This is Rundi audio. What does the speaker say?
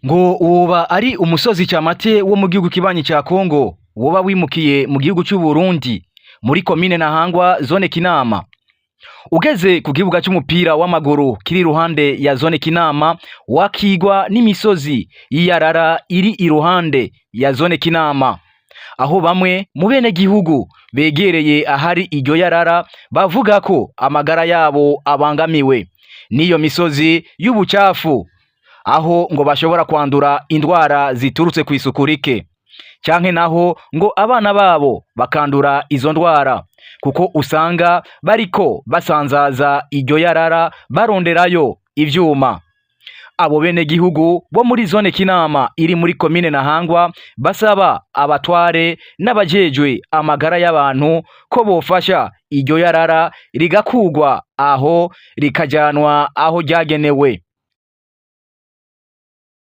ngo woba ari umusozi Camate wo mu gihugu kibanyi ca Kongo woba wimukiye mu gihugu c'u Burundi muri komine Ntahangwa zone Kinama. Ugeze ku kibuga c'umupira w'amaguru kiri iruhande ya zone Kinama wakigwa n'imisozi y'iyarara iri iruhande ya zone Kinama, aho bamwe mu bene gihugu begereye ahari iryo yarara bavuga ko amagara yabo abangamiwe n'iyo misozi y'ubucafu, aho ngo bashobora kwandura indwara ziturutse kw'isuku rike, canke naho ngo abana babo bakandura izo ndwara kuko usanga bariko basanzaza iryo yarara baronderayo ivyuma. Abo bene gihugu bo muri zone Kinama iri muri komine Ntahangwa basaba abatware n'abajejwe amagara y'abantu ko bofasha iryo yarara rigakugwa aho rikajanwa aho ryagenewe.